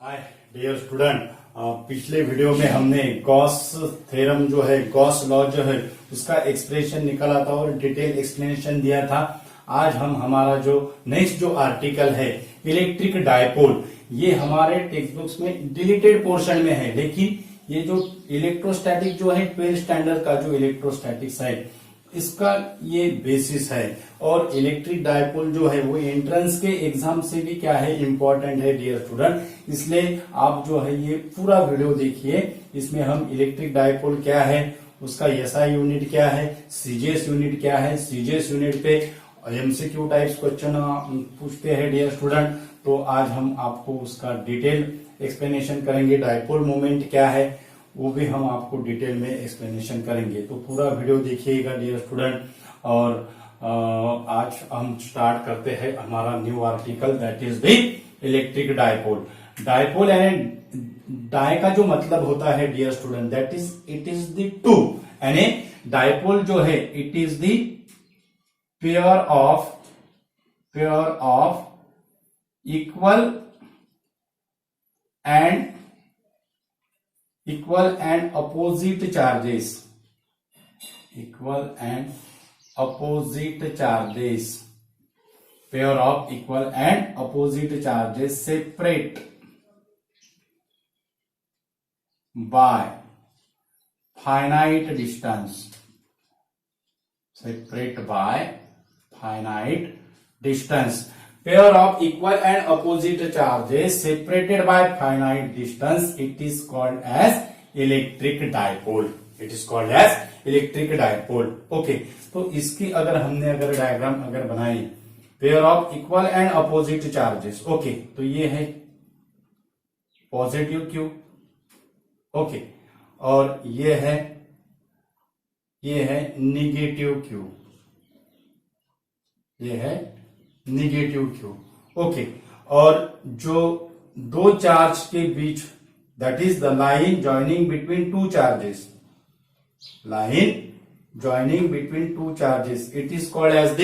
Hi dear student, पिछले video में हमने गॉस थ्योरम जो है, गॉस लॉ जो है, उसका एक्सप्रेशन निकाला था और डिटेल एक्सप्लेनेशन दिया था। आज हम हमारा जो नेक्स्ट जो आर्टिकल है इलेक्ट्रिक डायपोल, ये हमारे टेक्स्ट बुक्स में डिलीटेड पोर्शन में है, लेकिन ये जो इलेक्ट्रोस्टैटिक जो है 12th स्टैंडर्ड का जो इलेक्ट्रोस्टैटिक्स है इसका ये बेसिस है। और इलेक्ट्रिक डायपोल जो है वो एंट्रेंस के एग्जाम से भी क्या है, इंपॉर्टेंट है डियर स्टूडेंट। इसलिए आप जो है ये पूरा वीडियो देखिए। इसमें हम इलेक्ट्रिक डायपोल क्या है, उसका एसआई यूनिट क्या है, सीजीएस यूनिट क्या है, सीजीएस यूनिट पे एमसीक्यू टाइप्स क्वेश्चन पूछते हैं डियर स्टूडेंट। तो आज हम आपको उसका डिटेल एक्सप्लेनेशन करेंगे। डायपोल मोमेंट क्या है वो भी हम आपको डिटेल में एक्सप्लेनेशन करेंगे, तो पूरा वीडियो देखिएगा डियर स्टूडेंट। और आज हम स्टार्ट करते हैं हमारा new article, that is the electric dipole. Dipole यानी डाय का जो मतलब होता है dear student, that is it is the two, यानी डायपोल जो है it is the pair of equal and opposite charges, pair of equal and opposite charges separate by finite distance, pair of equal and opposite charges separated by finite distance, it is called as electric dipole. Okay, तो इसकी अगर diagram बनाई, pair of equal and opposite charges, okay, तो ये है positive Q, okay, और ये है निगेटिव क्यू, ओके। और जो दो चार्ज के बीच, that is the line joining between two charges, it is called as the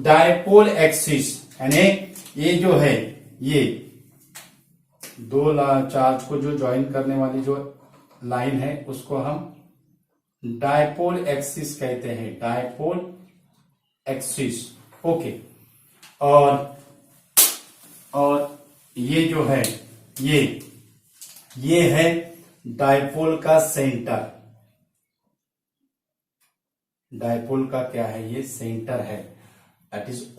dipole axis. यानी ये जो है, ये दो चार्ज को जो ज्वाइन करने वाली जो लाइन है उसको हम डायपोल एक्सिस कहते हैं, डायपोल एक्सिस, ओके। और ये जो है ये है डायपोल का सेंटर। डायपोल का क्या है, ये सेंटर है, that is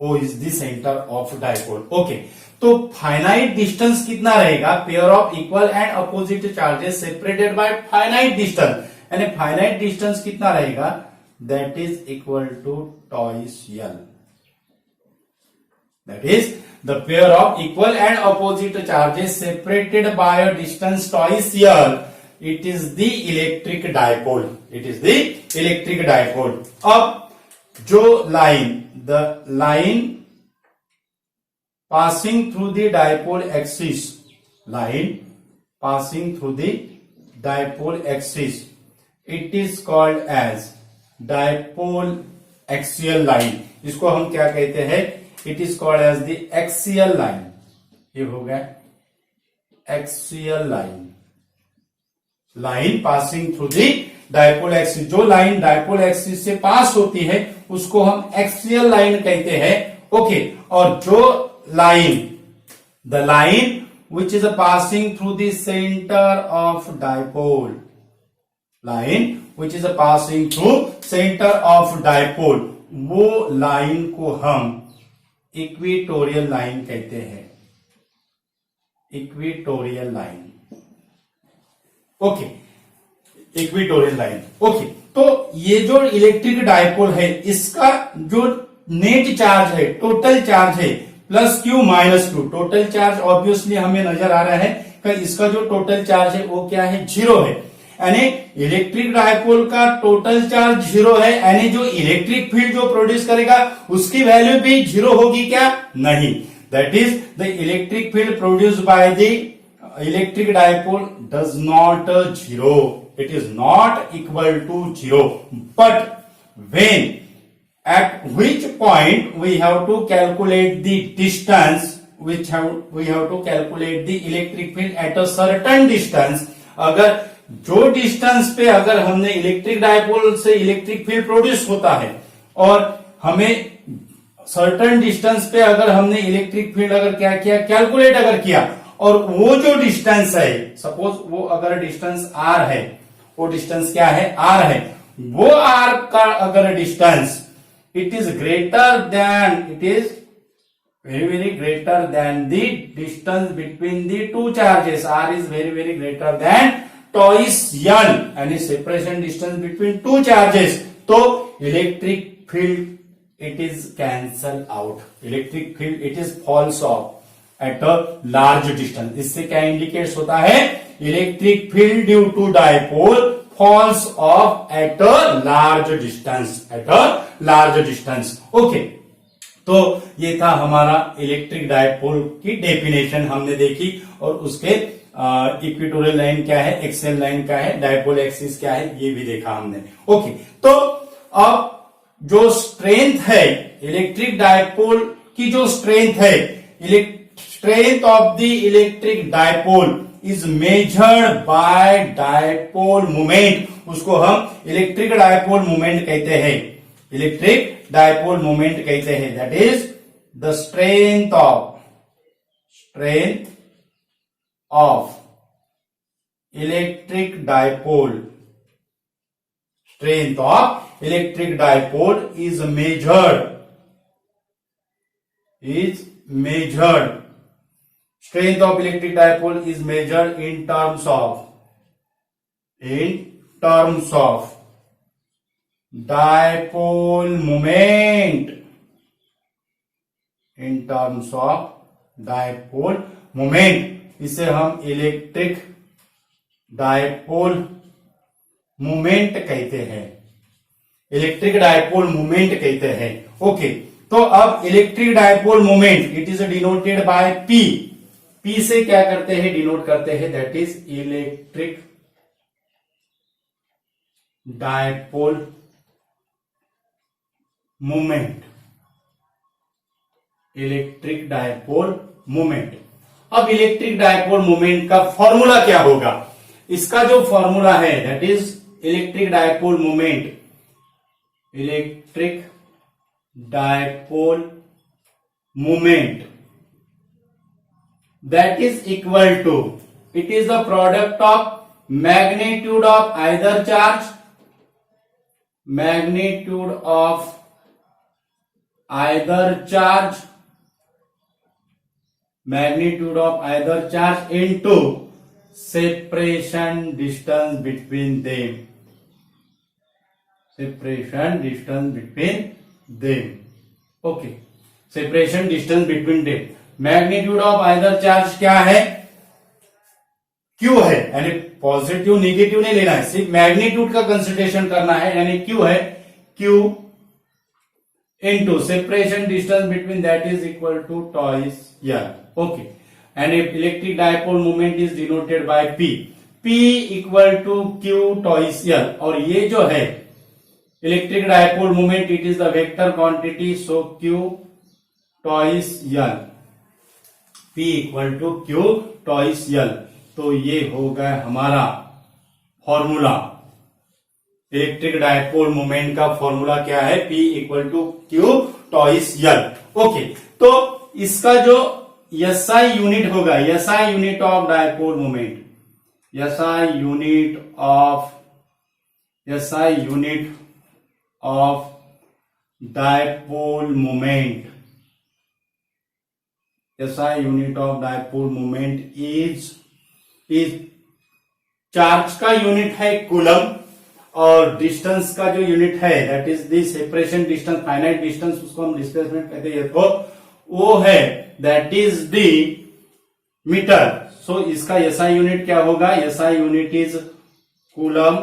O is the centre of dipole, okay. तो फाइनाइट डिस्टेंस कितना रहेगा, pair of equal and opposite charges separated by finite distance, यानी फाइनाइट डिस्टेंस कितना रहेगा, that is equal to twice L, that is the pair of equal and opposite charges separated by a distance twice L, it is the electric dipole, अब जो the line passing through the dipole axis, it is called as dipole axial line। इसको हम क्या कहते हैं, it is called as the axial line. ये हो गया axial line passing through the dipole axis. जो लाइन डायपोल एक्सिस से पास होती है उसको हम एक्सियल लाइन कहते हैं, ओके। और जो the line which is passing through the centre of dipole, वो लाइन को हम इक्वेटोरियल लाइन कहते हैं, ओके। तो ये जो इलेक्ट्रिक डायपोल है इसका जो नेट चार्ज है, टोटल चार्ज है plus Q minus Q. Total charge obviously हमें नजर आ रहा है कि इसका जो टोटल चार्ज है वो क्या है, 0 है, यानी इलेक्ट्रिक डायपोल का टोटल चार्ज 0 है, यानी जो इलेक्ट्रिक फील्ड जो प्रोड्यूस करेगा उसकी वैल्यू भी 0 होगी क्या, नहीं। That is the electric field produce by the electric dipole does not 0, it is not equal to 0, but when at which point we have to calculate the distance we have to calculate the electric field at a certain distance. अगर जो distance पे अगर हमने electric dipole से electric field produce होता है और हमें सर्टेन डिस्टेंस पे अगर हमने इलेक्ट्रिक फील्ड अगर क्या किया, कैलकुलेट अगर किया, और वो जो डिस्टेंस है, सपोज वो अगर डिस्टेंस आर है, वो डिस्टेंस क्या है, आर है, वो आर का अगर distance it is greater than, it is very greater than the distance between the two charges. R is very greater than twice L, and is separation distance between two charges. तो electric field it is cancel out. Electric field it is falls off at a large distance. इससे क्या indicates होता है, electric field due to dipole falls off at a large distance. At a large distance. Okay. तो ये था हमारा electric dipole की definition हमने देखी, और उसके इक्वेटोरियल लाइन क्या है, एक्सियल लाइन क्या है, डायपोल एक्सिस क्या है, ये भी देखा हमने. ओके, तो अब जो स्ट्रेंथ है इलेक्ट्रिक डायपोल की, जो स्ट्रेंथ है, strength of the electric dipole is measured by dipole moment. उसको हम इलेक्ट्रिक डायपोल मोमेंट कहते हैं, इलेक्ट्रिक डायपोल मोमेंट कहते हैं. That is the strength of electric dipole. Strength of electric dipole is measured strength of electric dipole is measured in terms of dipole moment, in terms of dipole moment. इसे हम electric dipole moment कहते हैं, electric dipole moment कहते हैं. Okay, तो अब electric dipole moment it is denoted by P. P से क्या करते हैं, डिनोट करते हैं, that is electric dipole moment. Electric dipole moment. अब इलेक्ट्रिक डायपोल मोमेंट का फॉर्मूला क्या होगा, इसका जो फॉर्मूला है that is electric dipole moment, electric dipole moment that is equal to, it is the product of magnitude of either charge, magnitude of either charge, magnitude of either charge into separation distance between them, separation distance between them. Okay, separation distance between them. Magnitude of either charge क्या है, Q है, यानी positive negative नहीं लेना है, सिर्फ magnitude का consideration करना है, यानी क्यू है, Q into separation distance between that is equal to twice L. Okay, and electric dipole moment is denoted by P. P equal to Q twice L, और ये जो है electric dipole moment it is the vector quantity, so Q twice L, P equal to Q twice L. तो ये हो गया हमारा formula. Electric dipole moment का फॉर्मूला क्या है, P equal to Q twice L. Okay, तो इसका जो SI यूनिट होगा, SI unit of dipole moment, SI unit of dipole moment, SI unit of dipole moment is charge का unit है coulomb, और डिस्टेंस का जो यूनिट है that is the separation distance, finite distance, उसको हम डिस्प्लेसमेंट कहते हैं, तो वो है that is the metre. So इसका SI यूनिट क्या होगा, SI unit is coulomb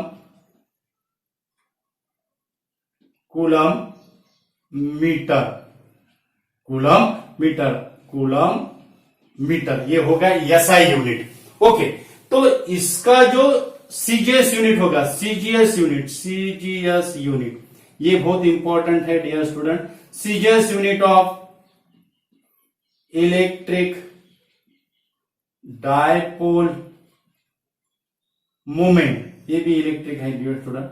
metre, ये होगा SI यूनिट. ओके, तो इसका जो CGS यूनिट होगा, CGS यूनिट, ये बहुत इंपॉर्टेंट है dear student. CGS unit of electric dipole moment, ये भी इलेक्ट्रिक है dear student.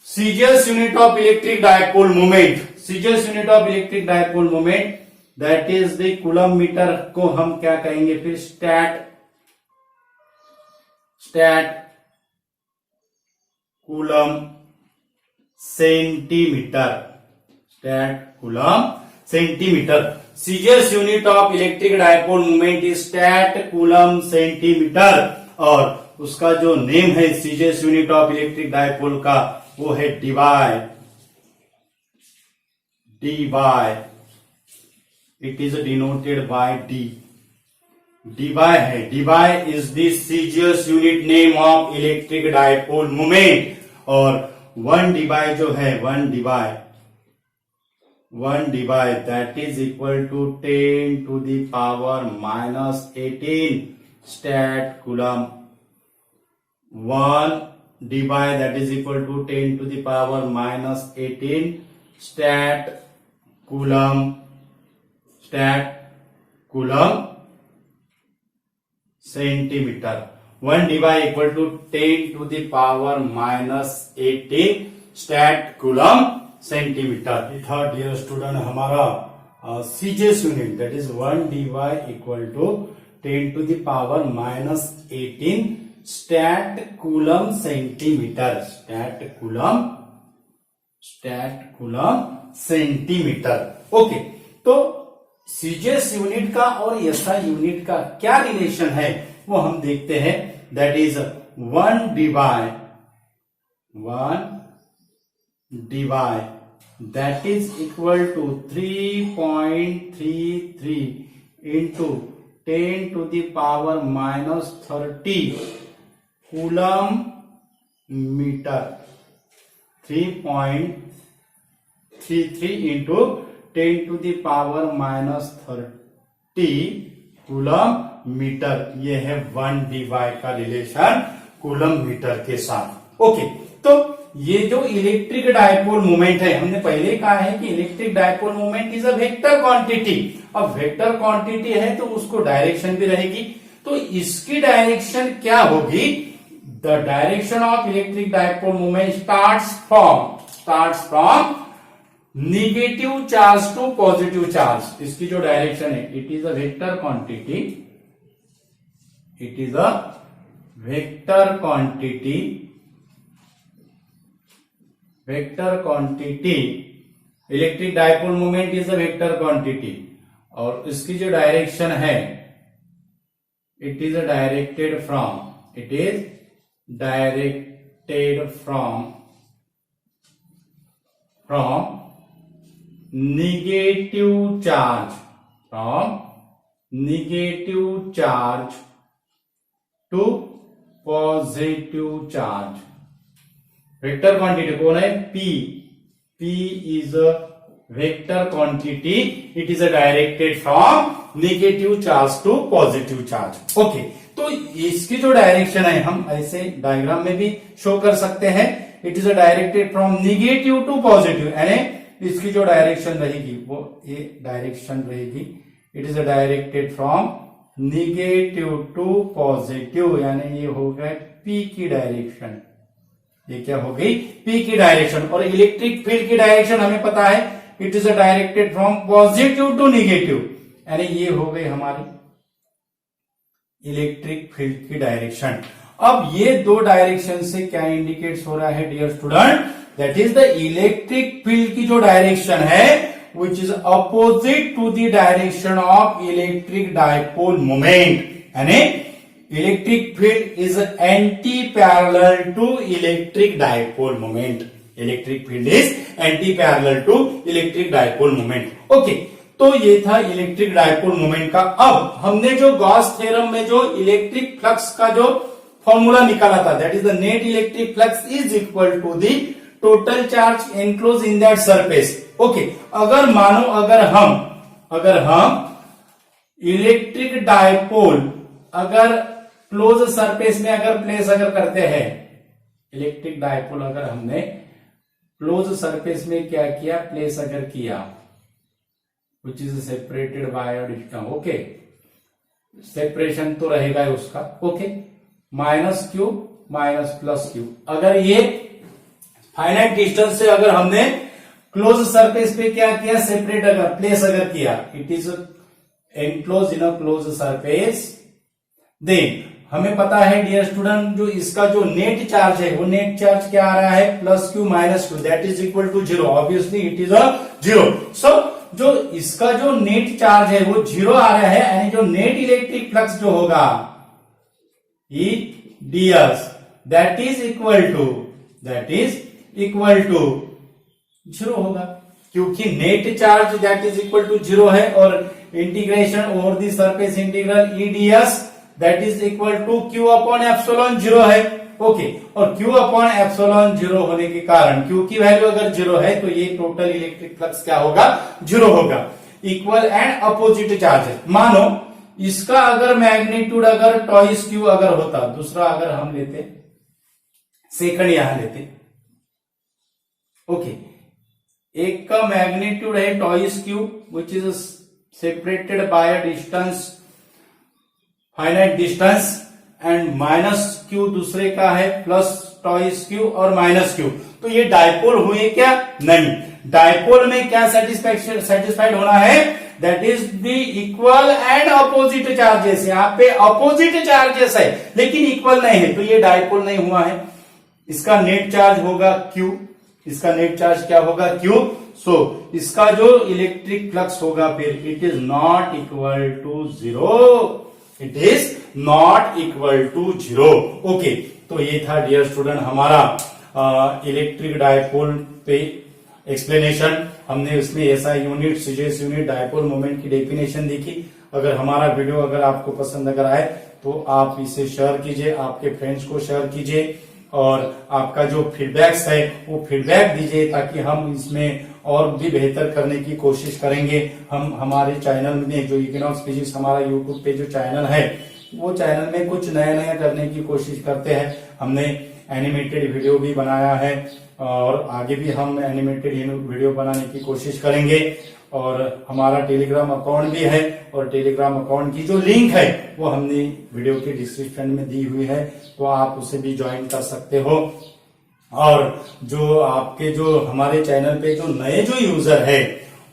CGS unit of electric dipole moment, CGS unit of electric dipole moment that is the coulomb metre को हम क्या कहेंगे फिर, stat coulomb centimetre, stat coulomb centimetre. CGS unit of electric dipole moment is stat coulomb centimetre, और उसका जो name है सीजियस unit of electric dipole का वो है debye, it is denoted by D, debye है। Debye is the CGS unit name of electric dipole moment, और one debye जो है, one debye that is equal to 10 to the power -18 stat coulomb, one debye that is equal to 10 to the power -18 stat coulomb centimetre. One debye equal to 10 to the power -18 stat coulomb centimetre. था dear student हमारा CGS unit, that is one debye equal to 10 to the power -18 stat coulomb centimetre, stat coulomb centimetre. Okay, तो CGS unit का और SI unit का क्या relation है वो हम देखते हैं। That is one debye that is equal to 3.33 into 10 to the power -30 coulomb metre, 3.33 into 10 to the power -30 coulomb metre. ये है वन डीवाई का रिलेशन कूलम मीटर के साथ। ओके, तो ये जो इलेक्ट्रिक डायपोल मोमेंट है, हमने पहले कहा है कि electric dipole moment is a vector quantity. अब वेक्टर क्वांटिटी है तो उसको डायरेक्शन भी रहेगी, तो इसकी डायरेक्शन क्या होगी, the direction of electric dipole moment starts from negative charge to positive charge. इसकी जो डायरेक्शन है, it is a vector quantity, electric dipole moment is a vector quantity, और इसकी जो डायरेक्शन है, it is directed from negative charge to positive charge. Vector quantity कौन है, P is a vector quantity, it is directed from negative charge to positive charge. Okay, तो इसकी जो direction है हम ऐसे डायग्राम में भी शो कर सकते हैं, it is directed from negative to positive, यानी इसकी जो डायरेक्शन रहेगी वो ये डायरेक्शन रहेगी, it is directed from negative to positive, यानी ये हो गया P की डायरेक्शन। ये क्या हो गई, P की डायरेक्शन। और इलेक्ट्रिक फील्ड की डायरेक्शन हमें पता है, it is directed from positive to negative, यानी ये हो गई हमारी इलेक्ट्रिक फील्ड की डायरेक्शन। अब ये दो डायरेक्शन से क्या इंडिकेट्स हो रहा है dear student, that is the electric field की जो डायरेक्शन है which is opposite to the direction of electric dipole moment, यानी electric field is anti parallel to electric dipole moment, electric field is anti parallel to electric dipole moment. Okay, तो ये था electric dipole moment का। अब हमने जो Gauss theorem में जो इलेक्ट्रिक फ्लक्स का जो फॉर्मूला निकाला था, that is the net electric flux is equal to the total charge enclose in that surface. Okay, अगर मानो अगर हम इलेक्ट्रिक डायपोल अगर क्लोज सरफेस में अगर प्लेस अगर करते हैं, इलेक्ट्रिक डायपोल अगर हमने क्लोज सरफेस में क्या किया, प्लेस अगर किया, विच is separated by a distance, okay, separation तो रहेगा ही उसका, okay, minus Q minus plus Q. अगर ये फाइनाइट डिस्टेंस से अगर हमने क्लोज सरफेस पे क्या किया, सेपरेट अगर प्लेस अगर किया, it is enclose in a close surface, then हमें पता है डियर स्टूडेंट, जो इसका जो नेट चार्ज है वो नेट चार्ज क्या आ रहा है, plus Q minus Q, that is equal to zero, obviously it is a zero. So जो इसका जो नेट चार्ज है वो जीरो आ रहा है, यानी जो नेट इलेक्ट्रिक फ्लक्स जो होगा E DS that is equal to zero होगा, क्योंकि net charge that is equal to zero है, और integration over the surface integral EDS that is equal to Q upon epsilon zero है, okay. और Q upon epsilon zero होने के कारण, Q की वैल्यू अगर जीरो है तो ये टोटल इलेक्ट्रिक फ्लक्स क्या होगा, जीरो होगा। इक्वल एंड अपोजिट चार्जेस, मानो इसका अगर मैग्नीट्यूड अगर टॉइस क्यू अगर होता, दूसरा अगर हम लेते सेकंड यहां लेते, ओके, एक का मैग्नीट्यूड है twice Q which is separated by a distance, finite distance, and minus Q दूसरे का है प्लस टॉइस क्यू और माइनस क्यू, तो ये डायपोल हुए क्या, नहीं। डायपोल में क्या सेटिस्फाइड होना है, that is the equal and opposite charges, यहाँ पे अपोजिट चार्जेस है लेकिन इक्वल नहीं है, तो ये डायपोल नहीं हुआ है। इसका नेट चार्ज होगा क्यू, इसका नेट चार्ज क्या होगा, क्यू। सो इसका जो इलेक्ट्रिक फ्लक्स होगा फिर it is not equal to zero, it is not equal to zero, okay. तो ये था डियर स्टूडेंट हमारा इलेक्ट्रिक डायपोल पे एक्सप्लेनेशन। हमने इसमें SI unit, CGS unit, dipole moment की डेफिनेशन देखी। अगर हमारा वीडियो अगर आपको पसंद अगर आए तो आप इसे शेयर कीजिए, आपके फ्रेंड्स को शेयर कीजिए, और आपका जो फीडबैक्स है वो फीडबैक दीजिए, ताकि हम इसमें और भी बेहतर करने की कोशिश करेंगे। हम हमारे चैनल में जो इक्विनॉक्स फिजिक्स हमारा यूट्यूब पे जो चैनल है, वो चैनल में कुछ नया नया करने की कोशिश करते हैं। हमने एनिमेटेड वीडियो भी बनाया है, और आगे भी हम एनिमेटेड वीडियो बनाने की कोशिश करेंगे। और हमारा टेलीग्राम अकाउंट भी है, और टेलीग्राम अकाउंट की जो लिंक है वो हमने वीडियो के डिस्क्रिप्शन में दी हुई है, तो आप उसे भी ज्वाइन कर सकते हो। और जो आपके जो हमारे चैनल पे जो नए जो यूजर है,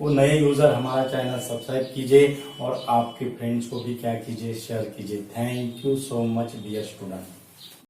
वो नए यूजर हमारा चैनल सब्सक्राइब कीजिए, और आपके फ्रेंड्स को भी क्या कीजिए, शेयर कीजिए। Thank you so much dear student.